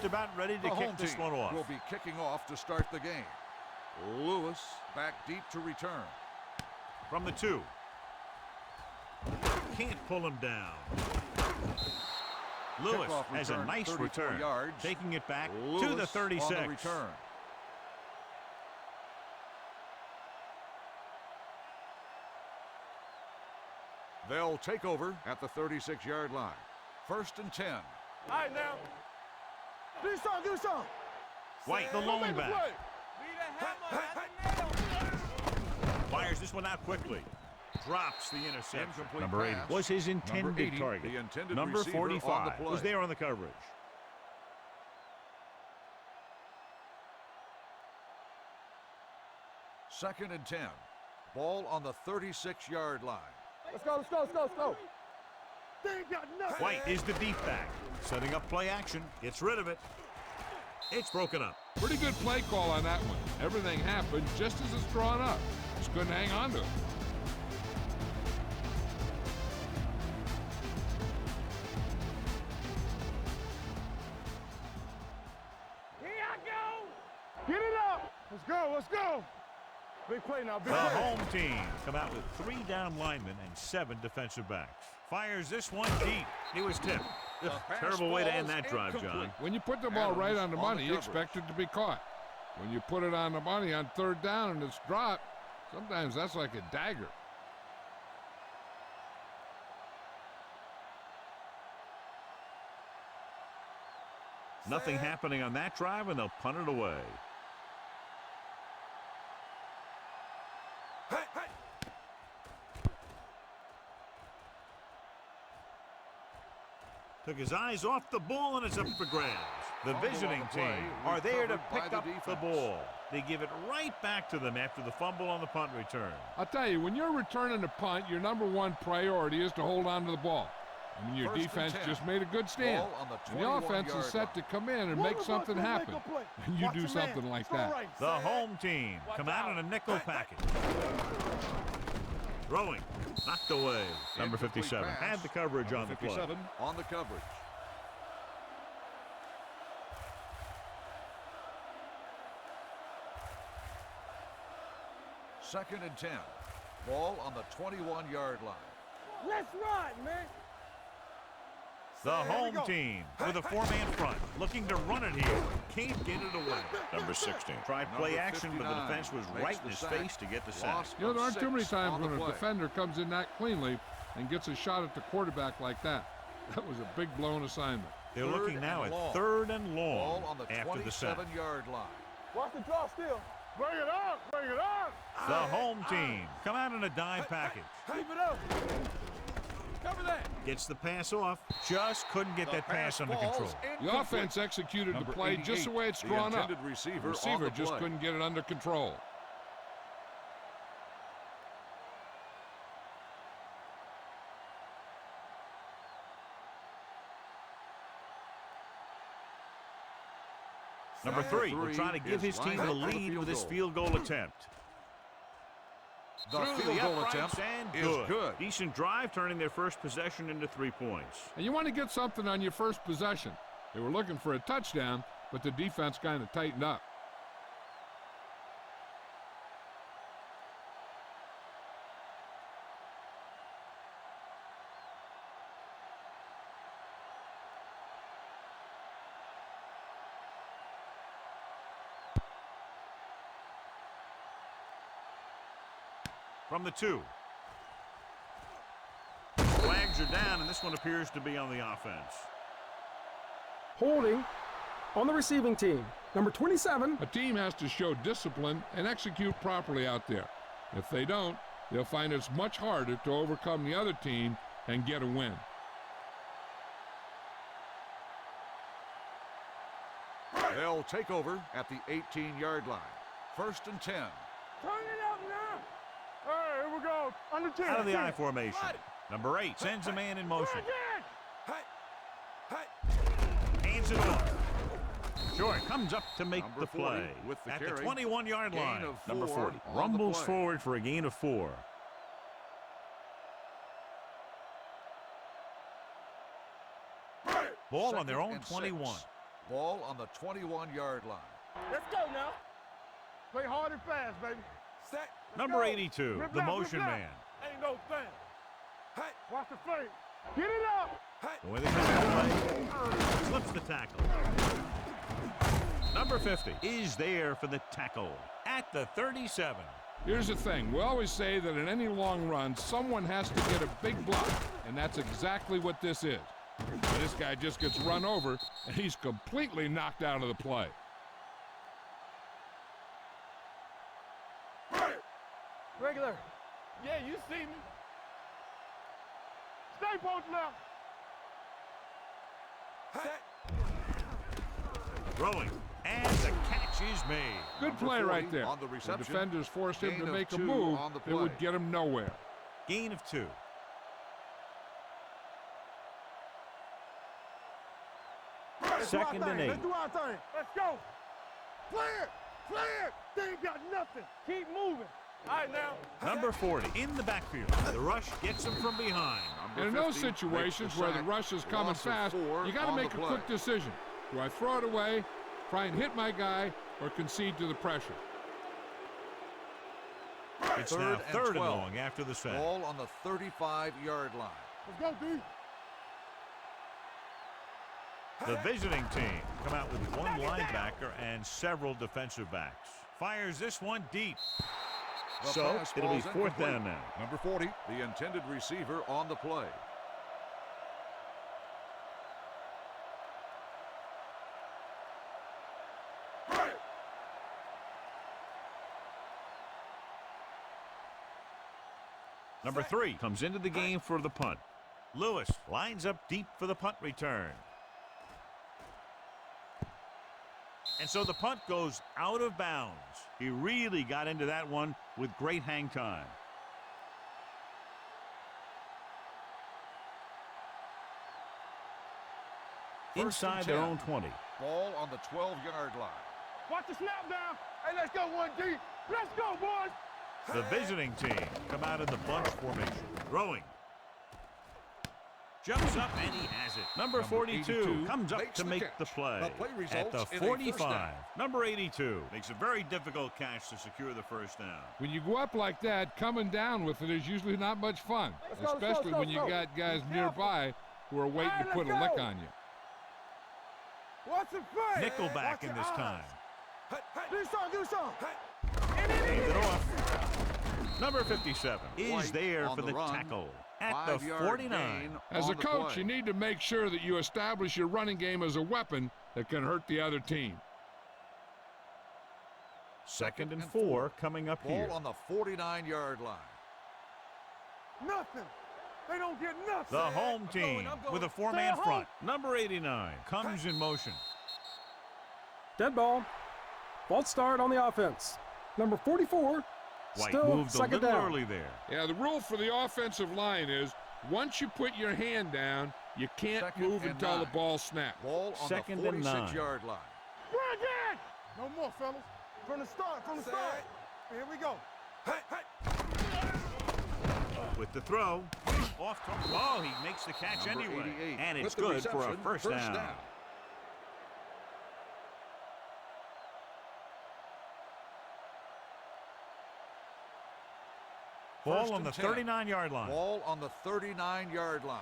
just about ready to kick this one off. Will be kicking off to start the game. Lewis back deep to return. From the 2. Can't pull him down. Lewis has a nice return, yards. taking it back Lewis to the 36. On the return. They'll take over at the 36-yard line. 1st and 10. All right, now. Do something. White, the lone back. Fires this one out quickly. Drops the interception. Incomplete Number 80 pass. was his intended Number 80, target. the intended Number receiver 45 on the play. was there on the coverage. Second and 10. Ball on the 36-yard line. Let's go. They ain't got nothing. White is the deep back. Setting up play action. Gets rid of it. It's broken up. Pretty good play call on that one. Everything happened just as it's drawn up. Just couldn't hang on to it. Here I go. Get it up. Let's go. Big play now. Big The play. home team come out with 3 down linemen and 7 defensive backs. Fires this one deep. It was tipped. Terrible way to end that drive, John. When you put the ball right on the money, you expect it to be caught. When you put it on the money on 3rd down and it's dropped, sometimes that's like a dagger. Nothing happening on that drive, and they'll punt it away. Took his eyes off the ball, and it's up for grabs. The visiting team are there to pick up the ball. They give it right back to them after the fumble on the punt return. I'll tell you, when you're returning a punt, your #1 priority is to hold on to the ball. I mean, your defense just made a good stand. And the offense is set to come in and make something happen. And you do something like that. The home team come out in a nickel package. Throwing. Knocked away. Number 57 had the coverage on the play. 57 on the coverage. Second and 10. Ball on the 21-yard line. Let's ride, man. The home team with a 4-man front, looking to run it here. Can't get it away. Number 16 tried play action, but the defense was right in his face to get the sack. You know, there aren't too many times when a defender comes in that cleanly and gets a shot at the quarterback like that. That was a big blown assignment. They're looking now at 3rd and long after the sack. 27-yard line. Watch the draw still. Bring it up. The home team come out in a dime package. Keep it up. Cover that. Gets the pass off. Just couldn't get that pass under control. The offense executed the play just the way it's drawn up. The receiver just couldn't get it under control. Number 3 will try to give his team the lead with his field goal attempt. The field goal attempt is good. Decent drive, turning their first possession into 3 points. And you want to get something on your first possession. They were looking for a touchdown, but the defense kind of tightened up. From the 2. Flags are down, and this one appears to be on the offense. Holding on the receiving team. Number 27. A team has to show discipline and execute properly out there. If they don't, they'll find it's much harder to overcome the other team and get a win. They'll take over at the 18-yard line. 1st and 10. Turn it up now. All right, here we go. Under 10. Out of the I formation. Number 8 sends a man in motion. Hands it off. Short comes up to make the play. At the 21-yard line. Number 40 rumbles forward for a gain of 4. Ball on their own 21. Ball on the 21-yard line. Let's go now. Play hard and fast, baby. Set. Number 82, Rip the left, motion rip left. man. Ain't no thing. Hey, watch the fake. Get it up. The way they come out play, slips the tackle. Number 50 is there for the tackle at the 37. Here's the thing. We always say that in any long run, someone has to get a big block, and that's exactly what this is. This guy just gets run over, and he's completely knocked out of the play. Regular. Yeah, you see me. Stay post left. Throwing, and the catch is made. Good play right there. On the The reception. defenders forced him Gain to of make a 2 move on the that would play. get him nowhere. Gain of 2. Second and 8. Let's do our thing. Let's go. Clear. Clear. They ain't got nothing. Keep moving. All right, now. Number 40 in the backfield. The rush gets him from behind. And in those situations where the rush is coming fast, you got to make a quick decision. Do I throw it away, try and hit my guy, or concede to the pressure? It's now third and long after the sack. Ball on the 35-yard line. Let's go, D. The visiting team come out with one linebacker and several defensive backs. Fires this one deep. The So pass it'll be ball's fourth incomplete. down now. Number 40, the intended receiver on the play. Number 3 comes into the game for the punt. Lewis lines up deep for the punt return. And so the punt goes out of bounds. He really got into that one with great hang time. Inside their own 20. Ball on the 12-yard line. Watch the snap down. Hey, let's go, 1D. Let's go, boys. The visiting team come out in the bunch formation. Throwing. Jumps up and he has it. Number 42 comes up makes to the make catch. the play. The play At the results in a first 45. down. Number 82 makes a very difficult catch to secure the first down. When you go up like that, coming down with it is usually not much fun, especially when you got guys nearby who are waiting to put a lick on you. Watch the play. Nickelback in this time. Do something. Leave it off. Number 57 is White there on for the the run. tackle at the 5-yard 49. gain As on a the coach, play. you need to make sure that you establish your running game as a weapon that can hurt the other team. Second and 4 coming up Ball here. on the 49-yard line. Nothing. They don't get nothing. The home team with a four-man Stay at front. Number 89 comes in motion. Dead ball. False start on the offense. Number 44. White Still moved a second little down. early there. Yeah, the rule for the offensive line is once you put your hand down, you can't Second move and until 9. the ball snaps. Ball on Second the and 9. 46-yard line. Bring it. No more, fellas. From the start. Here we go. With the throw, off to oh, he makes the catch Number anyway. 88 And it's with the good for a reception, first down. Ball on the 39-yard line. Ball on the 39-yard line.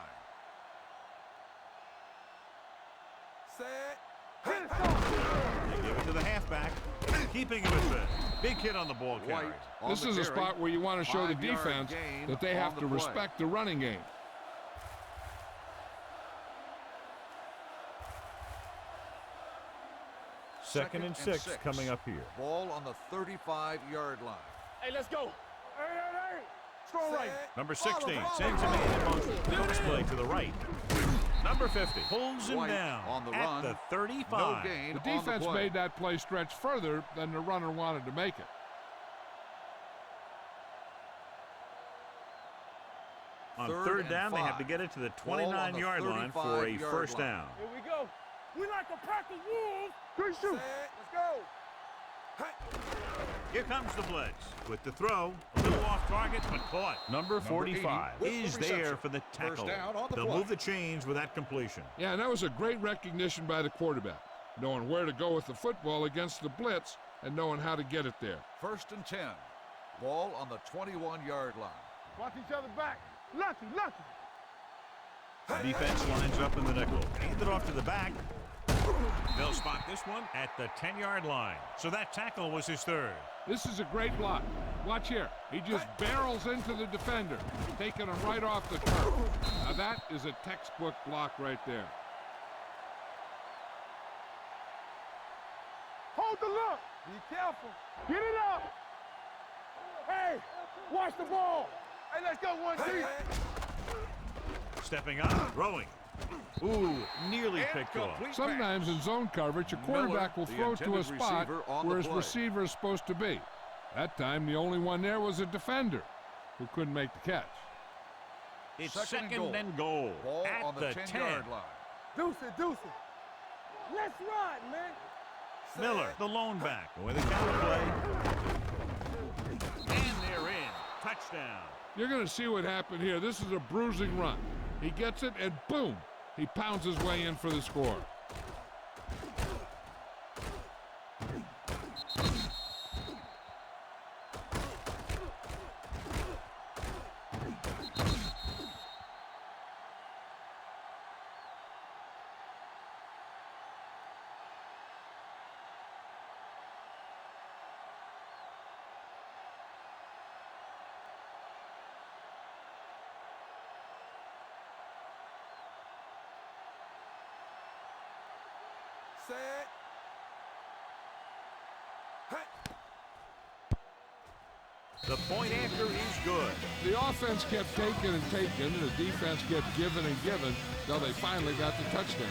They give it to the halfback, keeping him at the big hit on the ball carry. White on This the is a carry. spot where you want to show the 5-yard defense gain that they on have the to play. respect the running game. Second and 6 coming up here. Ball on the 35-yard line. Hey, let's go. Hey. Strong right. Number 16 sends a man in motion. Looks play to the right. Number 50 pulls him White down on the at run. the 35. No gain The on defense play. made that play stretch further than the runner wanted to make it. On Third third and down, they have to 5. get it to the Ball on the 29-yard line for a 35-yard first line. down. Here we go. We like a pack of wolves. Good shoot. Let's go. Here comes the blitz with the throw. A little off target, but caught. Number 45 80 with the is there reception. for the tackle. First down on the They'll play. move the chains with that completion. Yeah, and that was a great recognition by the quarterback. knowing where to go with the football against the blitz and knowing how to get it there. 1st and 10. Ball on the 21-yard line. Watch each other back. Lucky, lucky. Defense lines up in the nickel. Hand it off to the back. They'll spot this one at the 10-yard line. So that tackle was his 3rd. This is a great block. Watch here. He just barrels into the defender, taking him right off the turf. Now that is a textbook block right there. Hold the look. Be careful. Get it up. Hey, watch the ball. Hey, let's go 1-2. Stepping up, throwing. Ooh, nearly picked off. Sometimes in zone coverage, a quarterback will throw to a spot where his receiver is supposed to be. That time, the only one there was a defender who couldn't make the catch. It's second and goal Ball at on the 10-yard line. Deuce it. Let's run, man. Miller, the lone back, with a counter play. And they're in. Touchdown. You're going to see what happened here. This is a bruising run. He gets it, and boom, he pounds his way in for the score. Set. The point after is good. The offense kept taking and taking, and the defense kept giving and giving, till they finally got the touchdown.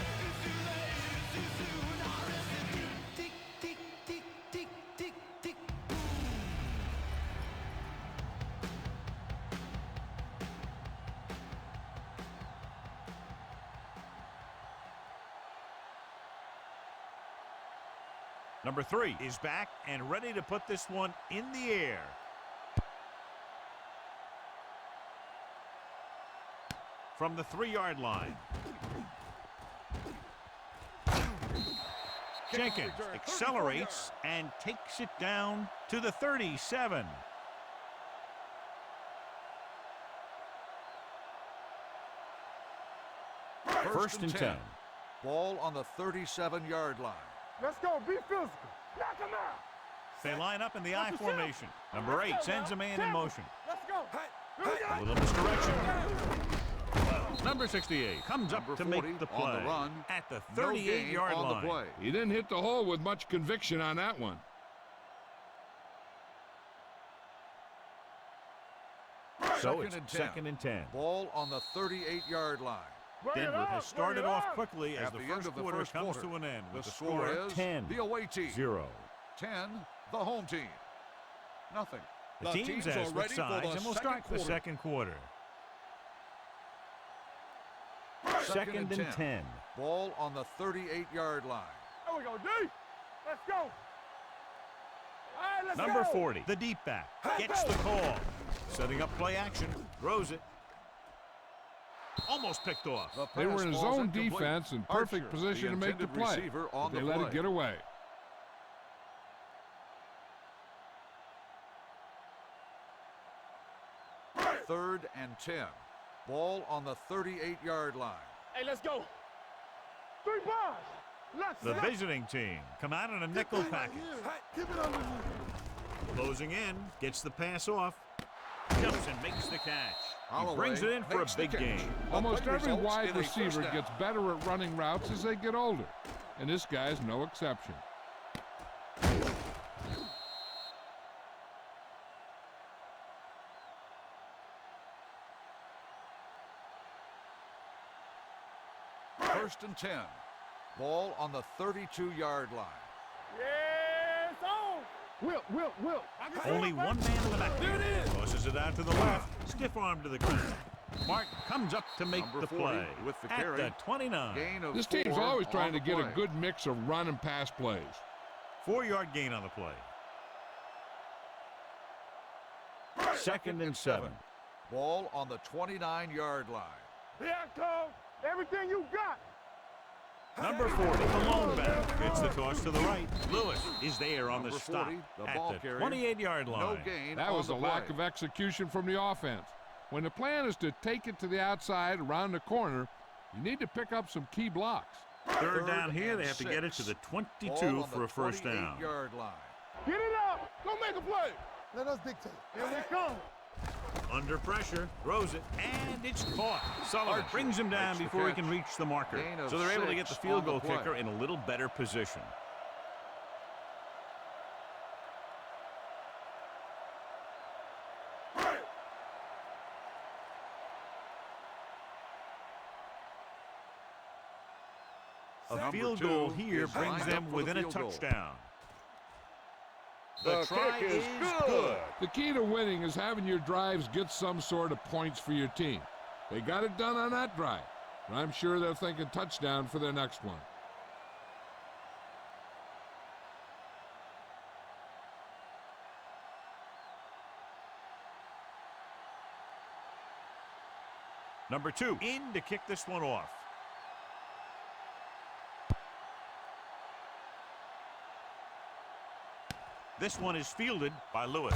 Number 3 is back and ready to put this one in the air. From the 3-yard line. Jenkins accelerates and takes it down to the 37. First and 10. Ball on the 37-yard line. Let's go. Be physical. Knock him out. They line up in the I formation. Number 8 sends a man in motion. Let's go. A little misdirection. Number 68 comes up to make the play on the run, at the 38-yard line. Play. He didn't hit the hole with much conviction on that one. So it's second and 10. Ball on the 38-yard line. Denver has started off quickly as At the end first of the quarter first comes quarter, to an end with the the score is 10-0. the away team. 10, the home team. Nothing. The teams are as ready with sides, and we'll start the second quarter. Second and 10. Ball on the 38-yard line. There we go, D. Let's go. All right, let's Number go. 40, the deep back, gets the call. Setting up play action, throws it. Almost picked off. They were in zone incomplete. defense in perfect Archer, position to make the intended play. receiver But on they the let play. it get away. Third and 10. Ball on the 38-yard line. Hey, let's go. 3 bars. Let's The visiting team come out in a nickel package. Keep it under here. Closing in, gets the pass off, jumps and makes the catch. He Holloway brings it in for a makes the big catch. game. Almost play every results wide in a first receiver down. gets better at running routes as they get older. And this guy's no exception. First and 10. Ball on the 32-yard line. Yes, on. Will. Only one man in the back. There it is. Tosses it out to the left. Stiff arm to the ground. Martin comes up to make Number the 40 play with the at carry. the 29. Gain of This team's 4 always trying on to the get a play. good mix of run and pass plays. 4-yard gain on the play. Second and 7. Ball on the 29-yard line. Here I come. Everything you got. Number 40, the lone back, gets the toss to the right. Lewis is there on the Number stop 40, the at ball the carrier. 28-yard line. No gain That on was the a lack play. of execution from the offense. When the plan is to take it to the outside around the corner, you need to pick up some key blocks. Third down here, and they have to get it to 6. the Ball 22 on for the a first down. 28-yard line. Get it up. Go make a play. Let us dictate. Here we come. Under pressure, throws it, and it's caught. Sullivan Archer brings him down makes the before he catch. can reach the marker. Gain of So they're able to get the 6 field on the goal play. kicker in a little better position. A Number field 2 goal here is brings lined them up for the within a field goal. touchdown. The try kick is is good. The key to winning is having your drives get some sort of points for your team. They got it done on that drive, and I'm sure they're thinking touchdown for their next one. Number 2 in to kick this one off. This one is fielded by Lewis.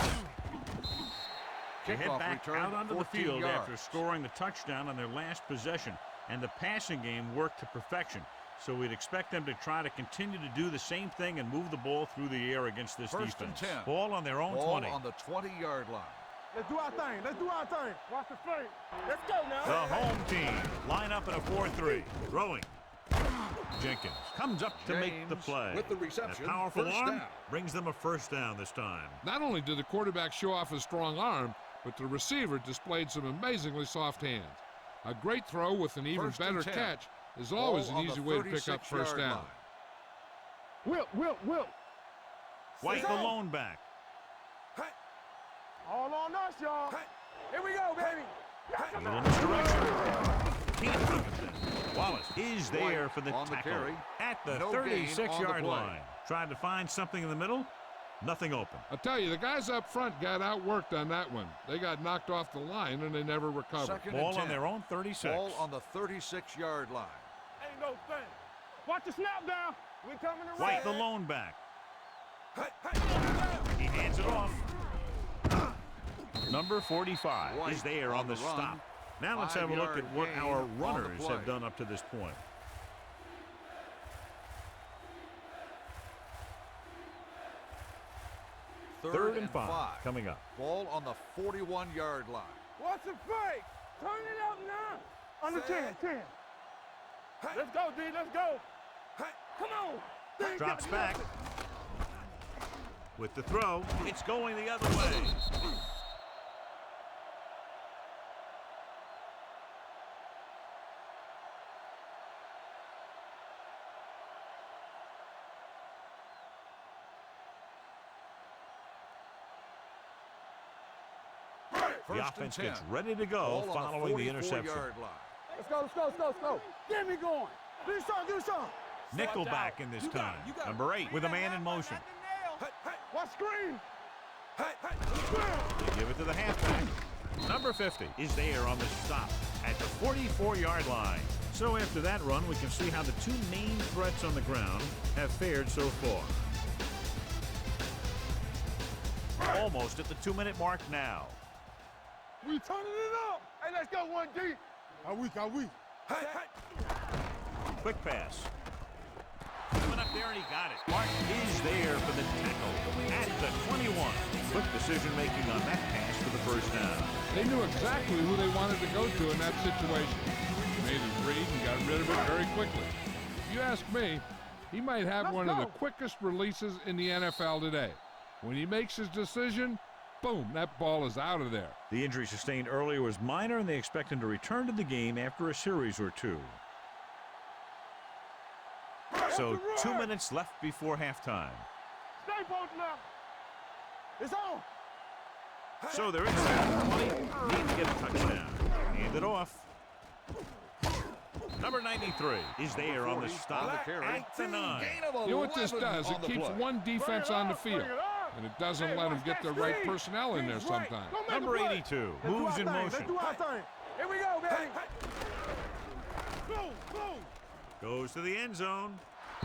They head Kickoff back return, out onto the 14 field yards. after scoring the touchdown on their last possession, and the passing game worked to perfection. So we'd expect them to try to continue to do the same thing and move the ball through the air against this First and defense. 10. Ball on their own Ball 20. on the 20-yard line. Let's do our thing. Let's do our thing. Watch the fake. Let's go now. The home team line up in a 4-3. Throwing. Jenkins comes up to make the James play. with the And reception. a powerful First arm down. brings them a first down this time. Not only did the quarterback show off his strong arm, but the receiver displayed some amazingly soft hands. A great throw with an even First and better 10. catch is always Ball an on easy the way to pick up first 36-yard down. line. Whip. White the lone back. All on us, y'all. Here we go, baby. A little misdirection. Can't pick it then. Wallace is there White for the on the tackle carry. at the No gain on the 36-yard play. line. Tried to find something in the middle. Nothing open. I'll tell you, the guys up front got outworked on that one. They got knocked off the line and they never recovered. Second Ball and on 10. their own 36. Ball on the 36-yard line. Ain't no thing. Watch the snap down. We coming to White the lone back. He hands it off. Number 45 White is there on the run. stop. Now let's have a look at 5-yard what gain our on the runners play. have done up to this point. Third and 5 coming up. Ball on the 41-yard line. Watch the fake. Turn it up now. Under 10. Let's go, D. Let's go. Come on. D, Drops get back. it. With the throw, it's going the other way. The First offense and 10. gets ready to go Ball on following the interception. 44-yard line. Let's go. Get me going. Do something. Nickelback in this time. Number 8 with a man in motion. Watch screen. They give it to the halfback. Number 50 is there on the stop at the 44-yard line. So after that run, we can see how the two main threats on the ground have fared so far. Almost at the 2-minute mark now. We turning it up. Hey, let's go 1D. Are we? Quick pass. Coming up there and he got it. Mark is there for the tackle at the 21. Quick decision making on that pass for the first down. They knew exactly who they wanted to go to in that situation. Made his read and got rid of it very quickly. If you ask me, he might have one of the quickest releases in the NFL today. When he makes his decision, boom, that ball is out of there. The injury sustained earlier was minor, and they expect him to return to the game after a series or two. So 2 minutes left before halftime. Stay both now. It's on. So they're inside the 20. Need to get a touchdown. Hand it off. Number 93 is there on the stop at the 9. You know what this does? It keeps one defense on the field, and it doesn't let them get the right personnel in there sometimes. Number 82 moves in motion. Let's do our thing. Here we go, baby. Goes to the end zone.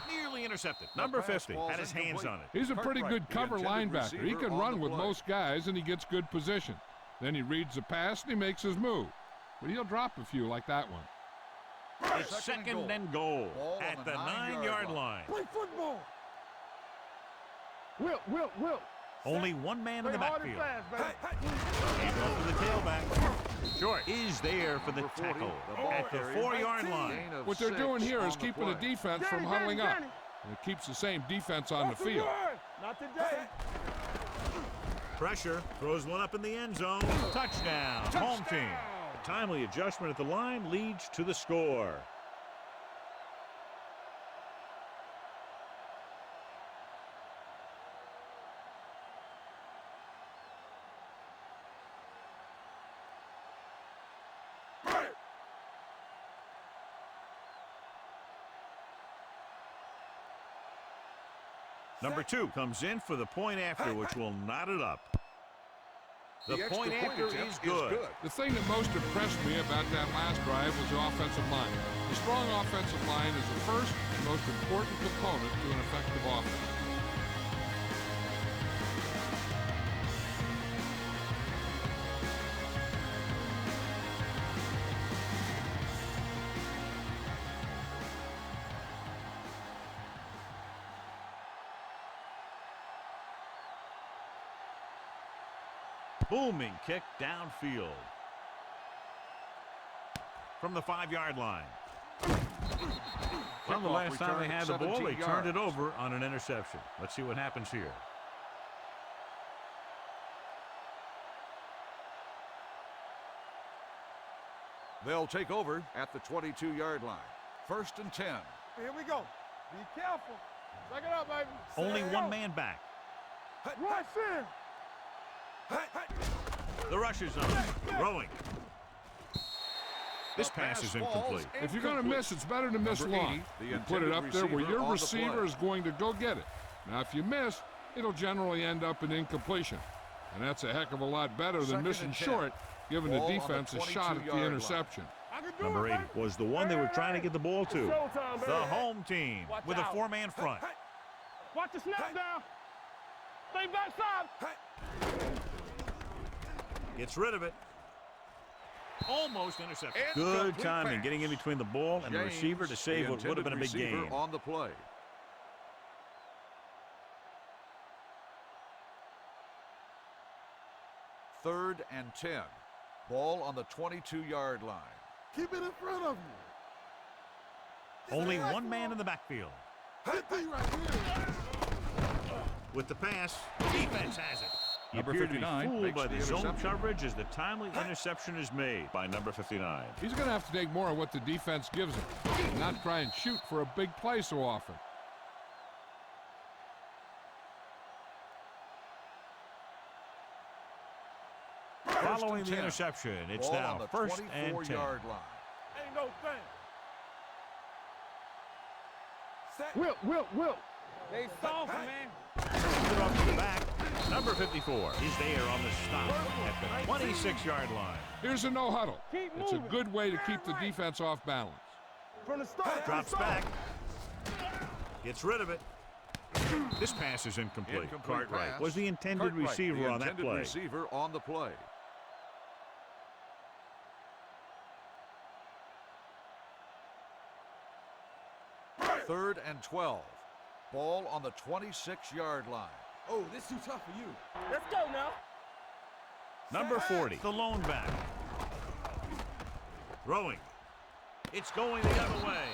Nearly intercepted. Number 50 had his hands on it. He's a pretty good cover linebacker. He can run with most guys, and he gets good position. Then he reads the pass, and he makes his move. But he'll drop a few like that one. It's second and goal at the 9-yard line. Play football. Will. Only one man in the backfield. Fast, baby. He's going for the tailback. Short is there for the tackle at the 4-yard line. What they're doing here is keeping the defense from huddling up. And it keeps the same defense on the field. Not today. Pressure, throws one up in the end zone. Touchdown, home team. A timely adjustment at the line leads to the score. Number 2 comes in for the point after, which will knot it up. The point after is good. The thing that most impressed me about that last drive was the offensive line. The strong offensive line is the first and most important component to an effective offense. Booming kick downfield. From the 5-yard line. Well, the last time they had the ball, they turned it over on an interception. Let's see what happens here. They'll take over at the 22-yard line. 1st and 10. Here we go. Be careful. Check it out, baby. Only one man back. Rush in. The rush is on. Throwing. This pass is incomplete. If you're going to miss, it's better to miss long. You put it up there where your receiver is going to go get it. Now, if you miss, it'll generally end up an incompletion. And that's a heck of a lot better than missing short, giving the defense a shot at the interception. Number 8 was the one they were trying to get the ball to. The home team with a 4-man front. Watch the snap down. Stay backside. Gets rid of it. Almost intercepted. Good timing getting in between the ball and the receiver to save what would have been a big gain. On the play. Third and 10. Ball on the 22-yard line. Keep it in front of you. Only one man in the backfield. With the pass, defense has it. You appear to be fooled by the zone coverage as the timely interception is made by number 59. He's going to have to take more of what the defense gives him, not try and shoot for a big play so often. Following the interception, it's now 1st and 10. Ain't no thing. Will. They soft, man. Put off to the back. Number 54 is there on the stop at the 26-yard line. Here's a no huddle. It's a good way to keep the defense off balance. From the start. Drops back. Gets rid of it. This pass is incomplete. Cartwright was the intended receiver on that play. Receiver on the play. Third and 12. Ball on the 26-yard line. Oh, this is too tough for you. Let's go now. Number 40, the lone back. Throwing. It's going the other way.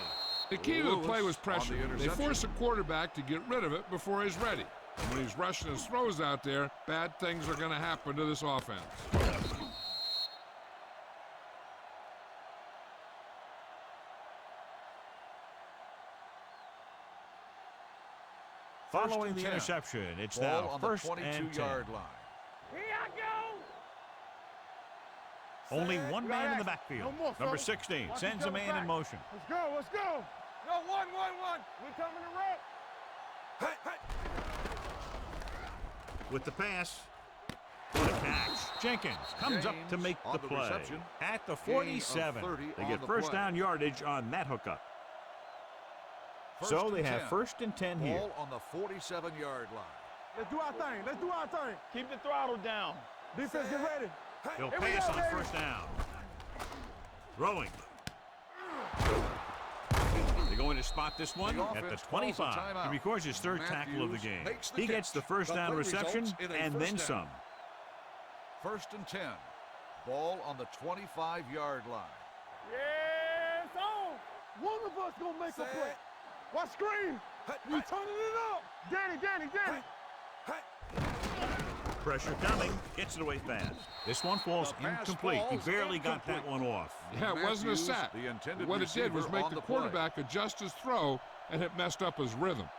The key to the play was pressure. They force the quarterback to get rid of it before he's ready. And when he's rushing his throws out there, bad things are going to happen to this offense. Following the interception, it's now on the 1st and 10. Here I go. Only one man in the backfield. No more, Number fellas. 16 Watch sends each a other man back. in motion. Let's go. No, one. We're coming to wreck. With the pass. What a catch. Jenkins comes up to make the play. At the 47, they get first down yardage on that hookup. So they have 1st and 10 here. Ball on the 47-yard line. Let's do our thing. Let's do our thing. Keep the throttle down. Defense, get ready. He'll Here we pass go, on baby. 1st down. Throwing. They're going to spot this one at the 25. He records his 3rd tackle of the game. He gets the 1st down reception and then some. 1st and 10. Ball on the 25-yard line. Yes, on. One of us gonna make a play. Watch screen. You turning it up. Danny. Pressure coming. Gets it away fast. This one falls incomplete. He barely got that one off. Yeah, it wasn't a sack. What it did was make the quarterback adjust his throw, and it messed up his rhythm.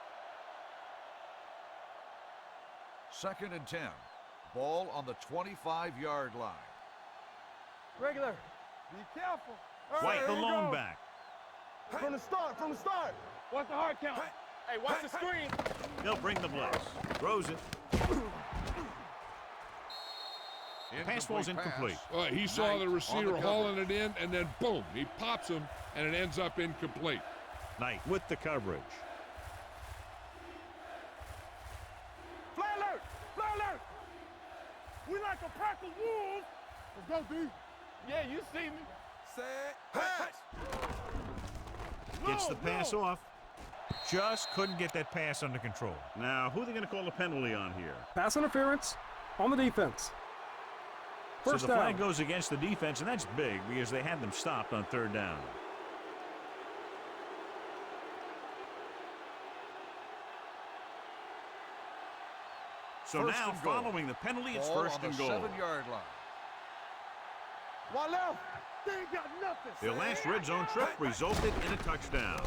2nd and 10. Ball on the 25-yard line. Regular. Be careful. White, the lone back. From the start. Watch the hard count. Hey, watch the screen. He'll bring the blitz. Throws it. Pass falls incomplete. He saw the receiver hauling it in, and then boom, he pops him, and it ends up incomplete. Knight with the coverage. Fly alert. We like a pack of wolves. Let's go, D. Yeah, you see me. Set. Gets the pass off. Just couldn't get that pass under control. Now, who are they going to call a penalty on here? Pass interference on the defense. So First the flag down. goes against the defense, and that's big because they had them stopped on 3rd down. So First now, and goal. following the penalty, it's Ball 1st on and the goal. 7-yard line. Why left? They ain't got nothing. Their last red zone trip resulted in a touchdown.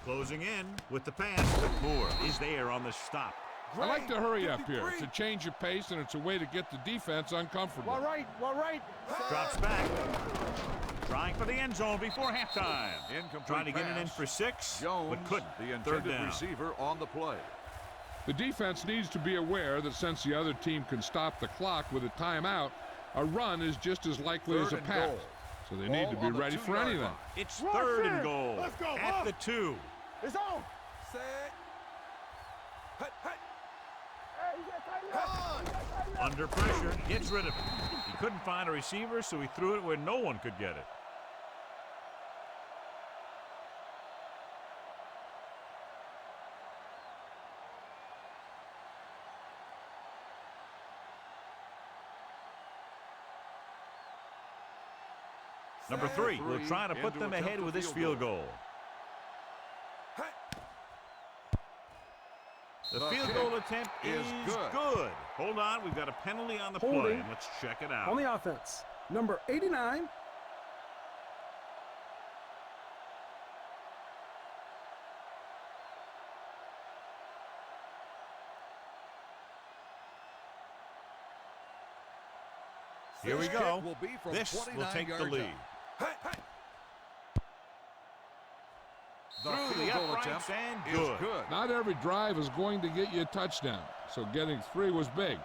Closing in with the pass. Moore is there on the stop. I like to hurry up here. It's a change of pace, and it's a way to get the defense uncomfortable. All right. Drops back. Trying for the end zone before halftime. Incomplete Trying to get it in pass. for 6, Jones, but couldn't. the 3rd intended down. receiver on the play. The defense needs to be aware that since the other team can stop the clock with a timeout, a run is just as likely as a 3rd and pass. goal. So they need to Ball be on the ready for 2-yard anything. line. It's Rush 3rd in. and goal Let's go, at the 2. It's on. Set. Hey, you gotta tighten up. Under pressure, gets rid of it. He couldn't find a receiver, so he threw it where no one could get it. Number 3 will try to put them ahead with this field goal. The field goal attempt is good. Hold on, we've got a penalty on the play. Holding. And let's check it out. On the offense. Number 89. Here we go. Will be from This will 29 take the yards lead. out. The Through the field goal uprights attempt and is good. good. Not every drive is going to get you a touchdown, so getting 3 was big.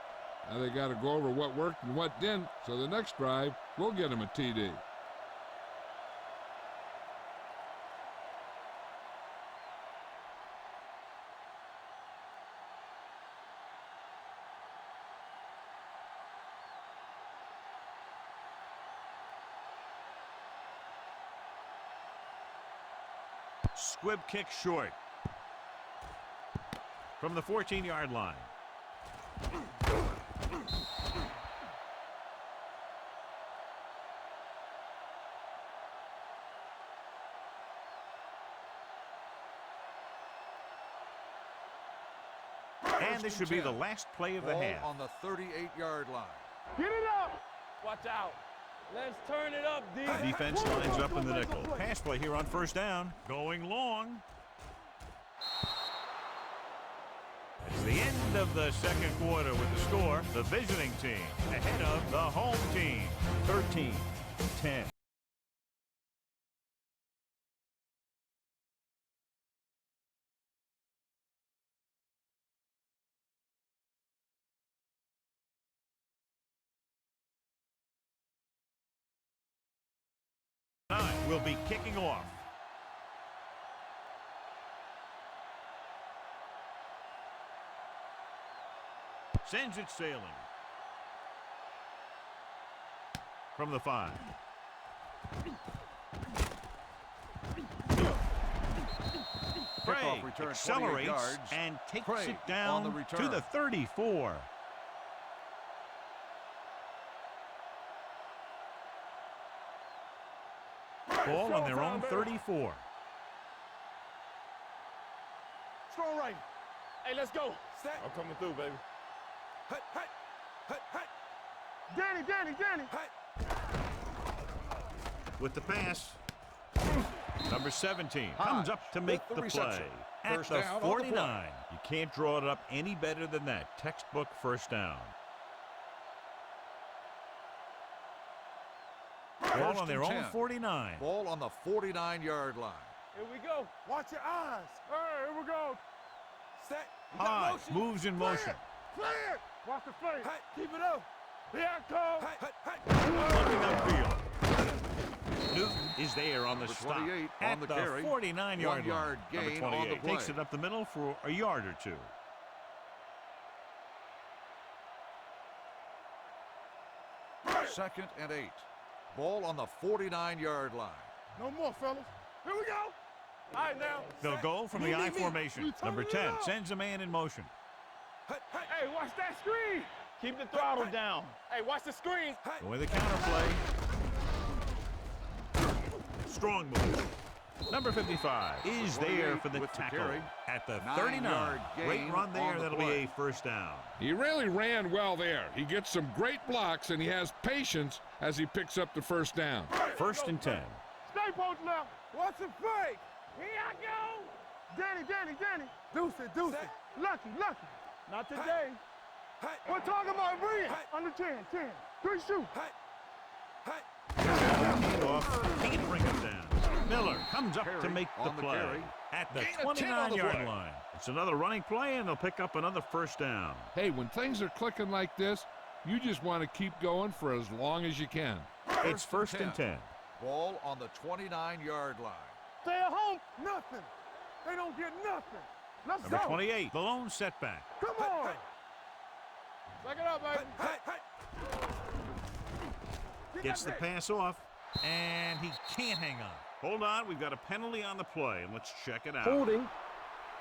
Now they got to go over what worked and what didn't, so the next drive will get them a TD. Squib kick short. From the 14-yard line. And this should be the last play of the Ball half. on the 38-yard line. Get it up. Watch out. Let's turn it up, D. The defense lines up in the nickel. Pass play here on 1st down. Going long. It's the end of the 2nd quarter with the score. The visiting team ahead of the home team. 13-10. Will be kicking off. Sends it sailing. From the 5. Craig Return accelerates yards. and takes Craig it down on the to return. the 34. Ball on their own 34. Strong right. Hey, let's go. I'm coming through, baby. Danny. With the pass, number 17 comes up to make with the the play reception. at First the down on the 49. play. You can't draw it up any better than that. Textbook first down. Ball on their own 49. Ball on the 49-yard line. Here we go. Watch your eyes. Hey, here we go. Set. High, moves in motion. Clear. Watch the play. Keep it up. Here I come. Looking upfield. Newton is there on the Number stop 28 at on the the carry. 49-yard 1 yard line. gain Number on the 28 play. takes it up the middle for a yard or two. Second and 8. Ball on the 49-yard line. No more, fellas. Here we go. All right, now. They'll go from the I formation. Number 10 sends a man in motion. Hey, watch that screen. Keep the throttle down. Hey, watch the screen. Going with the counterplay. Strong move. Number 55 is there for the with the tackle carry. at the 9-yard 39. Great gain run there. on the That'll play. be a first down. He really ran well there. He gets some great blocks, and he has patience as he picks up the first down. First and 10. Stay both left. Watch the fake. Here I go. Danny. Deuce it. Lucky. Not today. We're talking about brilliant. Under 10. 3 shoot. Off. Can't bring him down. Miller comes up to Carry make the on the play carry. at the Gain of 10 on the 29-yard play. line. It's another running play, and they'll pick up another first down. Hey, when things are clicking like this, you just want to keep going for as long as you can. It's first and 10. Ball on the 29-yard line. Stay at home. Nothing. They don't get nothing. Let's Number go. 28, the lone setback. Come on. Back it up, baby. Gets the pass off, and he can't hang on. Hold on, we've got a penalty on the play, and let's check it out. Holding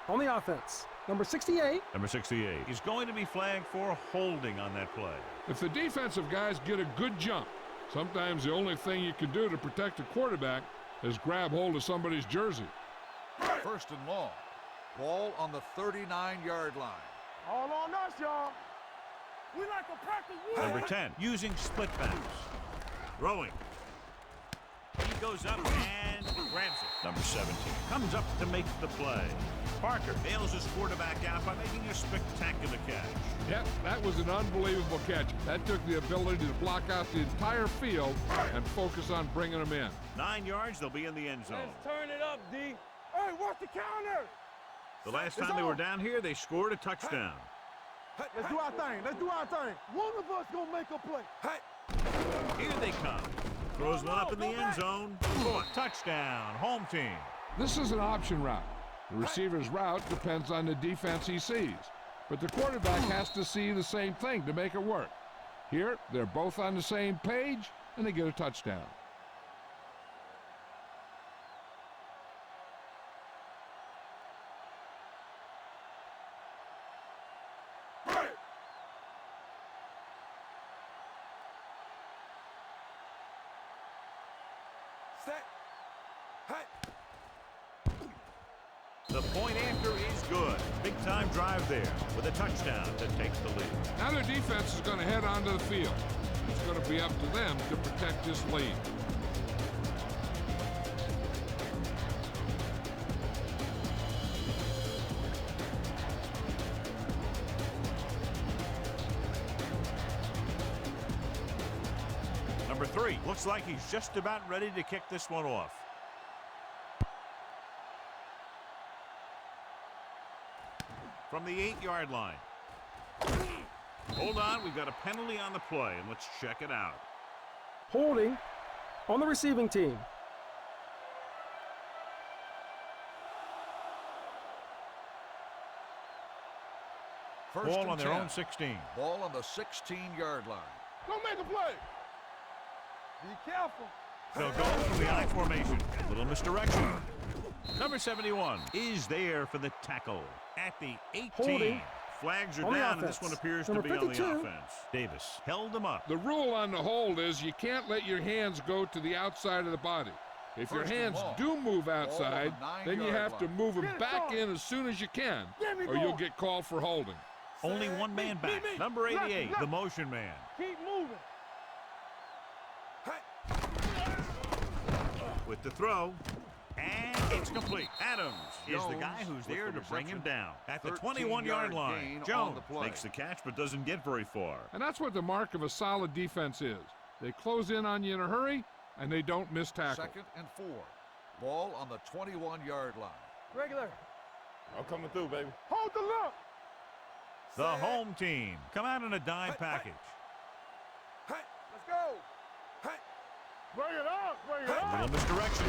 on the offense. Number 68. Number 68 is going to be flagged for holding on that play. If the defensive guys get a good jump, sometimes the only thing you can do to protect a quarterback is grab hold of somebody's jersey. First and long. Ball on the 39-yard line. All on us, y'all. We like to practice wood. Number 10, using split backs. Throwing. He goes up and grabs it. Number 17 comes up to make the play. Parker bails his quarterback out by making a spectacular catch. Yep, that was an unbelievable catch. That took the ability to block out the entire field and focus on bringing them in. 9 yards, they'll be in the end zone. Let's turn it up, D. Hey, watch the counter. The last time they were down here, they scored a touchdown. Let's do our thing. One of us gonna make a play. Here they come. Throws one up in the end zone. For a touchdown, home team. This is an option route. The receiver's route depends on the defense he sees, but the quarterback has to see the same thing to make it work. Here, they're both on the same page, and they get a touchdown. The point after is good. Big time drive there with a touchdown to take the lead. Now their defense is going to head onto the field. It's going to be up to them to protect this lead. Number 3 looks like he's just about ready to kick this one off. From the 8-yard line. Hold on, we've got a penalty on the play, and let's check it out. Holding on the receiving team. Ball on their own 16. Ball on the 16-yard line. Don't make a play. Be careful. They'll go from the I formation. Little misdirection. Number 71 is there for the tackle at the 18. Holding. Flags are On the down, and offense. this one appears Number to be on 52. the offense. Davis held them up. The rule on the hold is you can't let your hands go to the outside of the body. If your First and hands long. do move outside, Ball on the then you 9-yard have to line. move them Get it back going. in as soon as you can, Get me or you'll going. get called for holding. Only one man back. me. Number 88, Look. the motion man. Keep moving. With the throw, and it's complete. Adams is the guy who's with there the to bring him reception. down. At the 13-yard 21-yard line, gain on Jones the play. makes the catch but doesn't get very far. And that's what the mark of a solid defense is. They close in on you in a hurry, and they don't miss tackle. 2nd and 4. Ball on the 21-yard line. Regular. I'm coming through, baby. Hold the look. The home team come out in a dime package. Let's go. Bring it up. Bring it A little up. misdirection.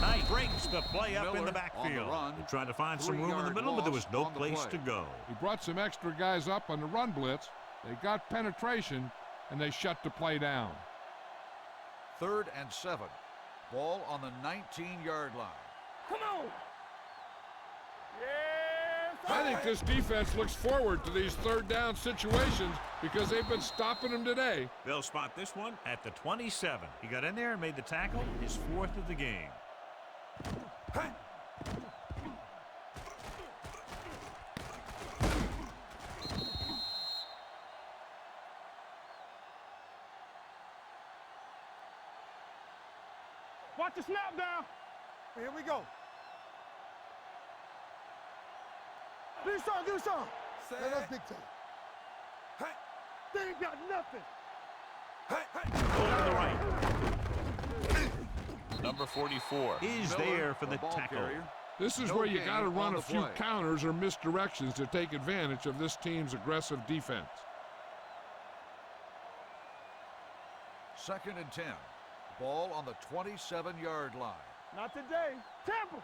Knight breaks the play up in Miller the on the backfield. run. They tried to find some room in the 3-yard middle, but there loss was no on the place play. to go. He brought some extra guys up on the run blitz. They got penetration, and they shut the play down. 3rd and 7. Ball on the 19-yard line. Come on. Yes. I think this defense looks forward to these third down situations because they've been stopping them today. They'll spot this one at the 27. He got in there and made the tackle, his 4th of the game. Watch the snap down. Here we go. Do something, do something. Let us dictate. They ain't got nothing. Over to the right. Number 44 is Miller, there for the ball tackle. carrier. This is No where you gain got to on run a the few play. counters or misdirections to take advantage of this team's aggressive defense. 2nd and 10. Ball on the 27-yard line. Not today. Tampa.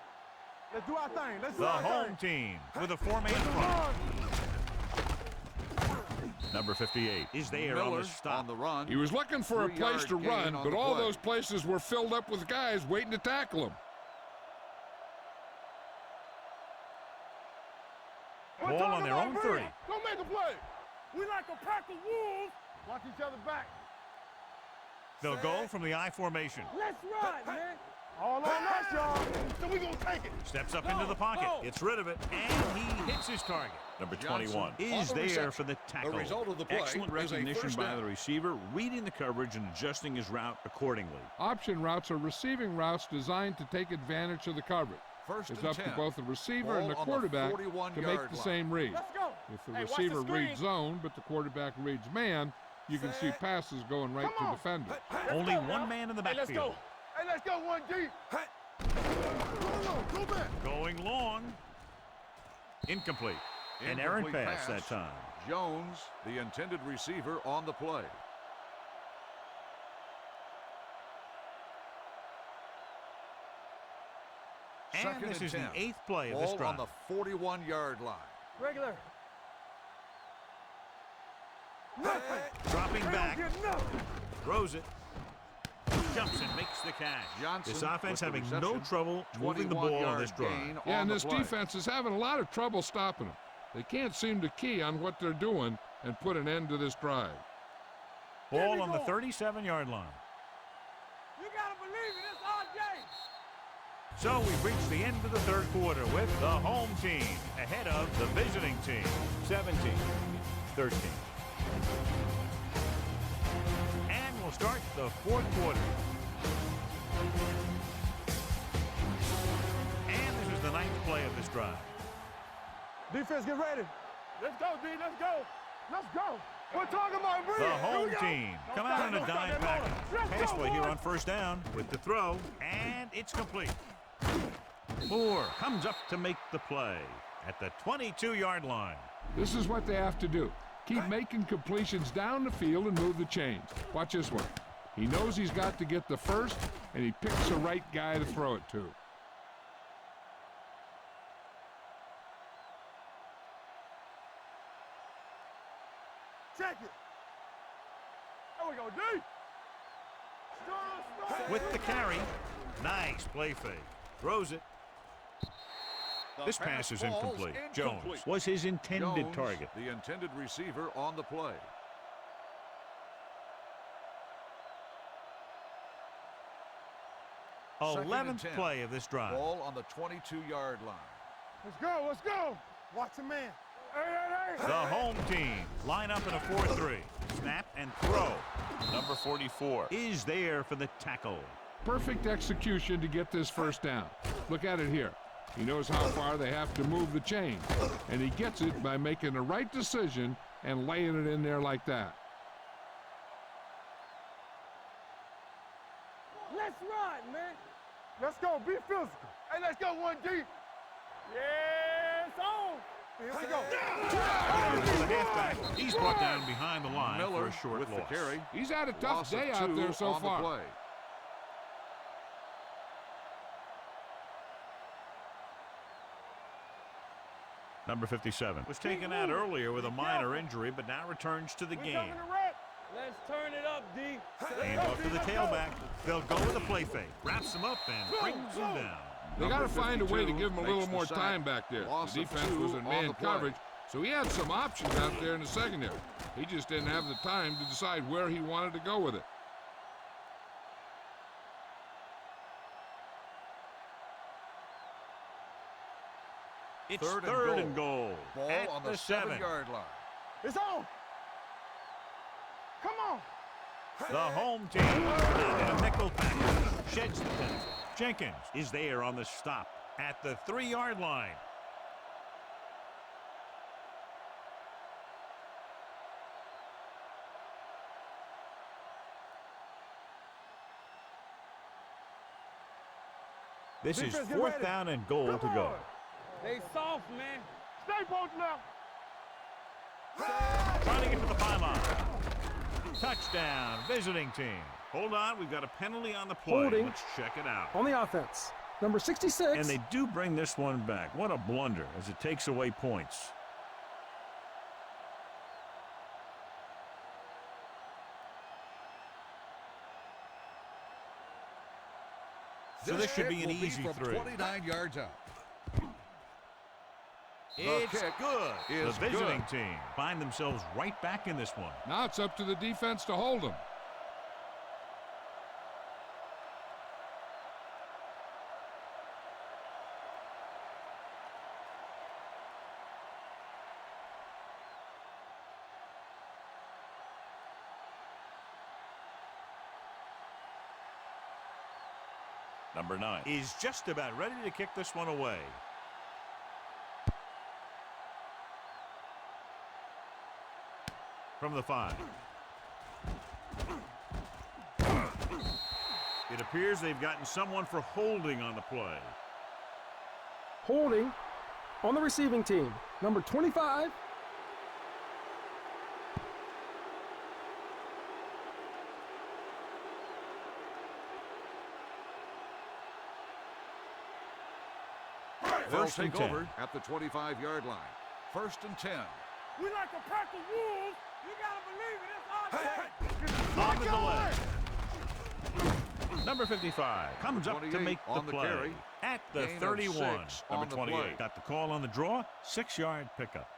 Let's do our thing. Let's do The our home thing. team with a 4-man front. Number 58 is there on Miller the stop. on the run. He was looking for a 3-yard place to gain run, on but the all play. those places were filled up with guys waiting to tackle him. We're Ball talking on their about own brilliant. 30. Don't make a play. We like a pack of wolves. Watch each other back. They'll go from the I formation. Let's ride, man. All on us, y'all. So we gonna take it. Steps up into the pocket, gets rid of it, and he hits his target. Number 21 Johnson is on the there reception. for the tackle. The result of the play Excellent is a recognition first by down. the receiver, reading the coverage and adjusting his route accordingly. Option routes are receiving routes designed to take advantage of the coverage. 1st It's and up 10. to both the receiver and the Ball on the quarterback to 41-yard make the line. same read. Let's go. If the Hey, watch the receiver screen. reads zone, but the quarterback reads man, you can see passes going right Come to on. defenders. Only go, one y'all. man in the Hey, let's backfield. go. Hey, let's go, 1G. Go back. Going long. Incomplete. An errant Incomplete pass that time. Jones, the intended receiver, on the play. And 2nd this and is 10. the 8th play of this Ball drive. on the 41-yard line. Regular. Dropping They back, don't get nothing. throws it, jumps and makes the catch. Johnson This offense with the having no reception. trouble moving the ball on 21-yard this drive. gain Yeah, on and the this play. defense is having a lot of trouble stopping them. They can't seem to key on what they're doing and put an end to this drive. Ball on the 37-yard line. You gotta believe it. It's our day. So we've reached the end of the third quarter with the home team ahead of the visiting team, 17-13. And we'll start the fourth quarter. And this is the 9th play of this drive. Defense, get ready. Let's go, D. Let's go. Let's go. We're talking about The brilliant. Here home we go. team Don't come stop, out in a don't stop dime that package. motor. Let's Pass go, play here boys. on first down with the throw, and it's complete. Moore comes up to make the play at the 22-yard line. This is what they have to do. Keep making completions down the field and move the chains. Watch this one. He knows he's got to get the first, and he picks the right guy to throw it to. go, D. With the carry. Nice play fake. Throws it. This pass is incomplete. Jones was his intended target. The intended receiver on the play. Second 11th play of this drive. Ball on the 22-yard line. Let's go, let's go. Watch the man. Hey. The home team line up in a 4-3. Snap and throw. Number 44 is there for the tackle. Perfect execution to get this first down. Look at it here. He knows how far they have to move the chain, and he gets it by making the right decision and laying it in there like that. Let's run, man. Let's go, be physical. Hey, let's go, 1D. Yes, on. Here we go. The halfback, he's brought down behind the line Miller for a short with loss. the carry. He's had a tough Loss day of out there 2 so on far. The play. Number 57 was taken out earlier with a minor injury, but now returns to the game. Let's turn it up, D. Hand off to the tailback. They'll go with a play fake. Wraps him up and brings him down. They got to find a way to give him a little makes the more sack. time back there. Loss The of defense 2 was in on man the play. coverage, so he had some options out there in the secondary. He just didn't have the time to decide where he wanted to go with it. It's Third and goal. Ball at on the 7. 7-yard line. It's on. Come on. The home team in a nickel package sheds the penalty. Jenkins is there on the stop at the 3-yard line. This is Defense, get 4th ready. down and goal to go. They soft, man. Stay both left. Trying to get to the pylon. Touchdown, visiting team. Hold on, we've got a penalty on the play. Holding. Let's check it out. On the offense, number 66. And they do bring this one back. What a blunder as it takes away points. So this should be an easy from 3. 29 yards out. It's kick good. is The visiting good. team find themselves right back in this one. Now it's up to the defense to hold him. Number 9 is just about ready to kick this one away. From the 5. It appears they've gotten someone for holding on the play. Holding on the receiving team, number 25. They'll First and take 10. over at the 25-yard line. 1st and 10. We like a pack of wolves. You gotta believe it. It's our day. On the delay. Number 55 comes up to 28 make the on the play carry. at the Gain of 31. 6 Number on the 28 play. got the call on the draw. 6-yard pickup.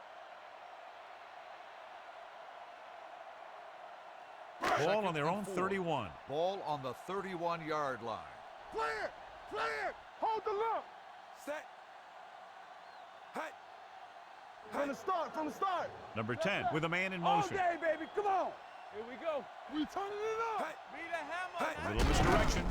Ball on their own 4. 31. Ball on the 31-yard line. Clear. Clear. Hold the look. Set. Hey. From the start. From the start. Number 10 with a man in All motion. day, baby. Come on. Here we go. We turning it up. Be the hammer. A little misdirection.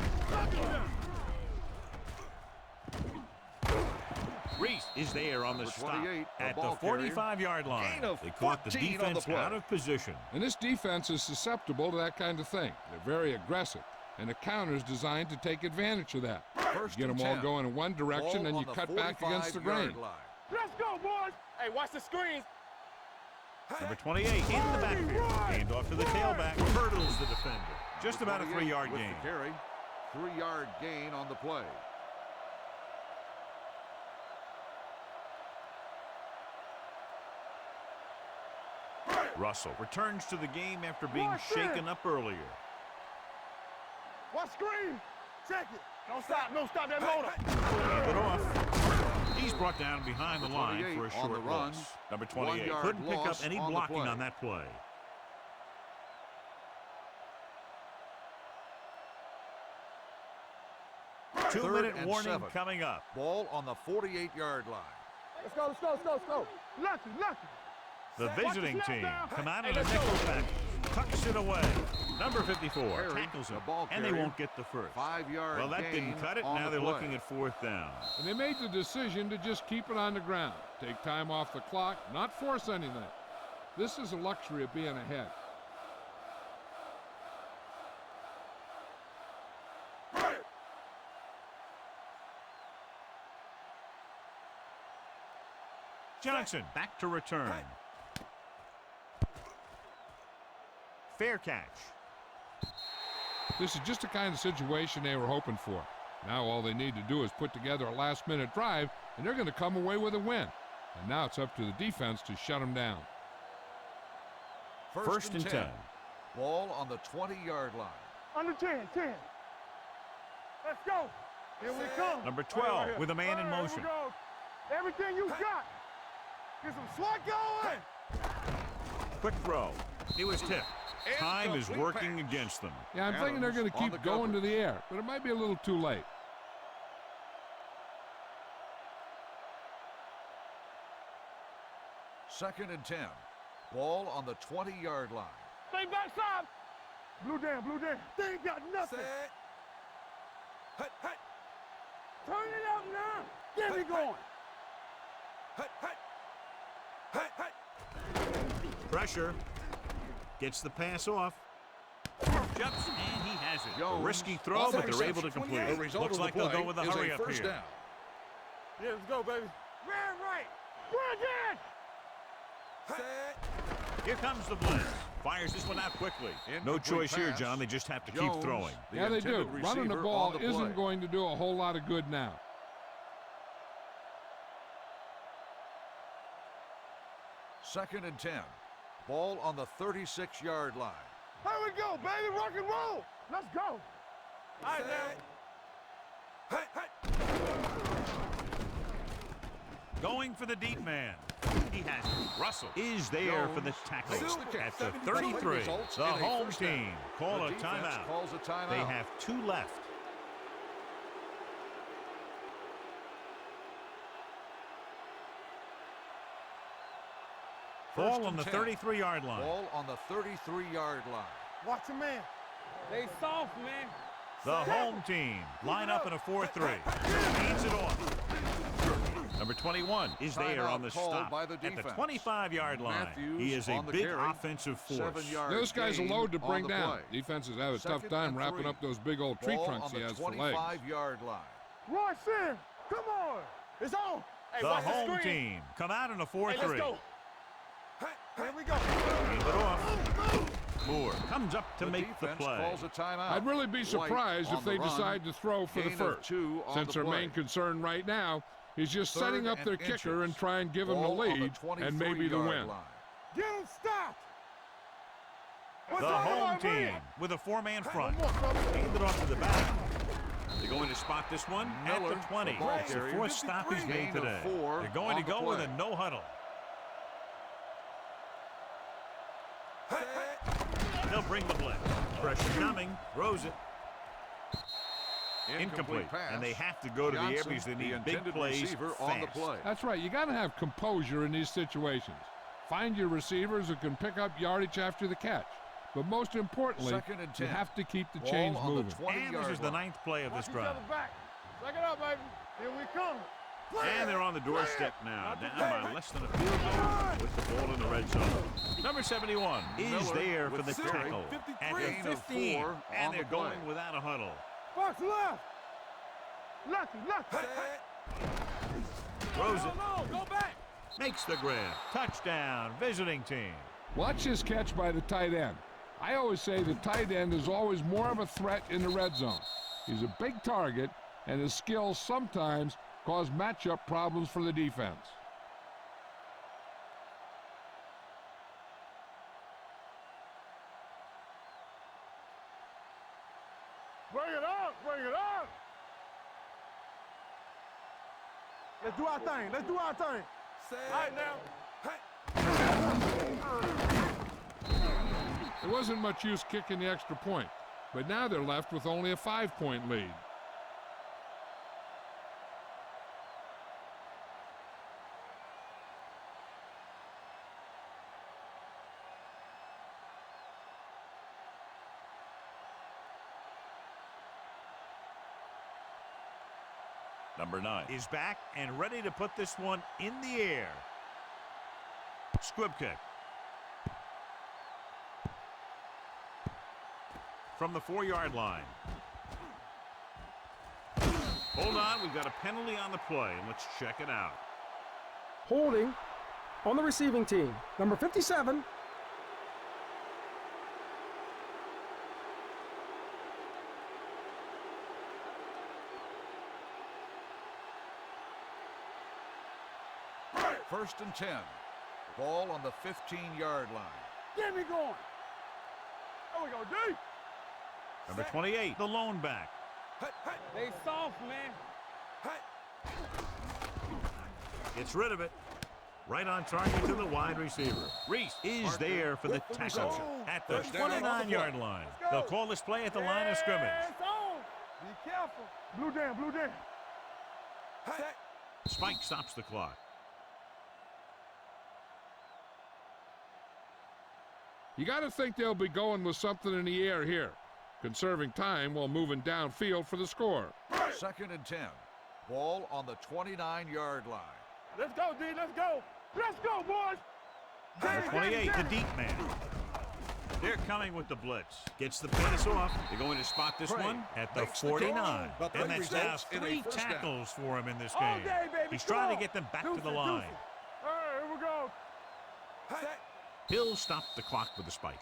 Reese is there on the Number stop 28, the at the ball carrier. 45-yard line. Gain of They caught the 14 on the defense play. out of position. And this defense is susceptible to that kind of thing. They're very aggressive, and the counter's designed to take advantage of that. First Get and them all 10. going in one direction, Ball and on you the cut back against the grain. 45-yard line. Let's go, boys. Hey, watch the screens. Number 28 in the backfield. Hand off to the tailback. Hurdles the defender. Just about a 28 3-yard with gain. the carry. 3-yard gain on the play. Russell returns to the game after being shaken up earlier. Watch screen. Check it. Don't stop that motor. Leave it off. He's brought down behind the line for a short loss. Number 28 couldn't pick up any blocking on that play. Two-minute warning coming up. Ball on the 48-yard line. Let's go. Lucky. The visiting team come out in a nickel package. Tucks it away. Number 54 tackles him, and they won't get the first. 5-yard Well, that didn't cut it. Now they're looking at 4th down. And they made the decision to just keep it on the ground. Take time off the clock, not force anything. This is a luxury of being ahead. Johnson back to return. Fair catch. This is just the kind of situation they were hoping for. Now all they need to do is put together a last-minute drive, and they're going to come away with a win. And now it's up to the defense to shut them down. First and 10. Ball on the 20-yard line. Under 10. Let's go. Here we come. Number 12 with a man in motion. Everything you got. Get some swat going. Quick throw. It was tipped. Time is working against them. Yeah, I'm thinking they're going to keep going to the air, but it might be a little too late. Second and 10. Ball on the 20-yard line. Stay backside. Blue down. They ain't got nothing. Turn it up now. Get it going. Pressure. Gets the pass off. Jumps, and he has it. A risky throw, but they're able to complete it. Looks like they'll go with a hurry up here. Yeah, let's go, baby. Right. Bring it! Here comes the blitz. Fires this one out quickly. No choice here, John. They just have to keep throwing. Yeah, they do. Running the ball isn't going to do a whole lot of good now. Second and 10. Ball on the 36-yard line. Here we go, baby. Rock and roll. Let's go. All right, now. Going for the deep man. He has it. Russell is there for the tackle at the 33. The home team call a timeout. They have 2 left. Ball on the 33-yard line. Ball on the 33-yard line. Watch him, man. They soft, man. The home team line up in a 4-3. Feeds it off. Number 21 is there on the stop by the at the 25-yard line. He is a big offensive force. Those guys are load to bring down. Defenses have a tough time wrapping up those big old tree trunks he has for legs. 25-yard line. Rush in. Come on. It's on. Hey, the home team come out in a 4-3. Hey, let's go. Here we go. Keep it off. Moore comes up to make the play. I'd really be surprised if they decide to throw for the first, since their main concern right now is just setting up their kicker and try and give him the lead and maybe the win. Get him stopped. The home team with a 4-man front. Hand it off to the back. They're going to spot this one at the 20. It's the 4th stop he's made today. They're going to go with a no huddle. They'll bring the blitz. Pressure coming. Throws it. Incomplete. And they have to go to the air because they need big plays fast. That's right. You got to have composure in these situations. Find your receivers who can pick up yardage after the catch. But most importantly, you have to keep the chains moving. And this is the 9th play of this drive. Check it out, baby. Here we come. And they're on the doorstep now, down by less than a field goal with the ball in the red zone. Number 71 is there for the tackle at the 15, and they're going without a huddle. Box left. Lucky. Throws it. Go back. Makes the grab. Touchdown, visiting team. Watch this catch by the tight end. I always say the tight end is always more of a threat in the red zone. He's a big target, and his skills sometimes cause matchup problems for the defense. Let's do our thing. Let's do our thing. All right, now. There wasn't much use kicking the extra point, but now they're left with only a 5-point lead. Number 9 is back and ready to put this one in the air. Squib kick. From the 4-yard line. Hold on, we've got a penalty on the play, and let's check it out. Holding on the receiving team. Number 57. First and 10. Ball on the 15-yard line. Get me going. There we go, D. Number 28, the lone back. They soft, man. Gets rid of it. Right on target to the wide receiver. Reese is there for the tackle at the 29-yard line. They'll call this play at the line of scrimmage. Be careful. Blue down, blue down. Spike stops the clock. You got to think they'll be going with something in the air here, conserving time while moving downfield for the score. Second and 10. Ball on the 29-yard line. Let's go, D. Let's go. Let's go, boys. Number 28, the deep man. They're coming with the blitz. Gets the pass off. They're going to spot this one at the 49. And that's now 3 tackles for him in this game. He's trying to get them back to the line. All right, here we go. He'll stop the clock with a spike.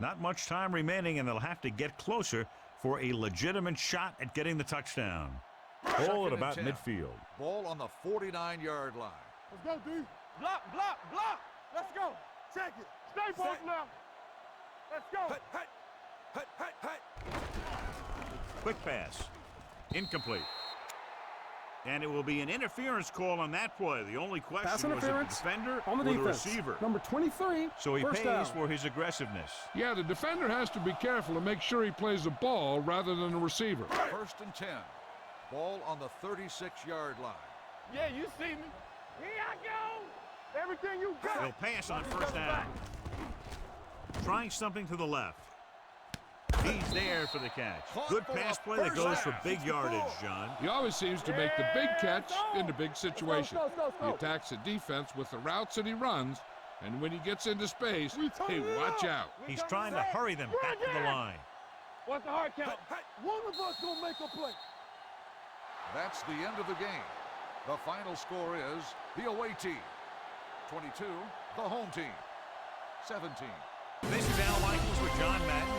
Not much time remaining, and they'll have to get closer for a legitimate shot at getting the touchdown. Ball at about midfield. Ball on the 49-yard line. Let's go, D. Block, block, block. Let's go. Check it. Stay both now. Let's go. Quick pass. Incomplete. And it will be an interference call on that play. The only question Pass was it the interference defender on the or the defense. receiver. Number 23. So he first pays down. for his aggressiveness. Yeah, the defender has to be careful to make sure he plays the ball rather than the receiver. First and 10. Ball on the 36-yard line. Yeah, you see me. Here I go. Everything you got. He'll pass on first down. Trying something to the left. He's there for the catch. Good pass play that goes for big yardage, John. He always seems to make the big catch in the big situation. He attacks the defense with the routes that he runs, and when he gets into space, hey, watch out. He's trying to hurry them back to the line. What's the hard count? One of us gonna make a play. That's the end of the game. The final score is the away team 22, the home team 17. This is Al Michaels with John Madden.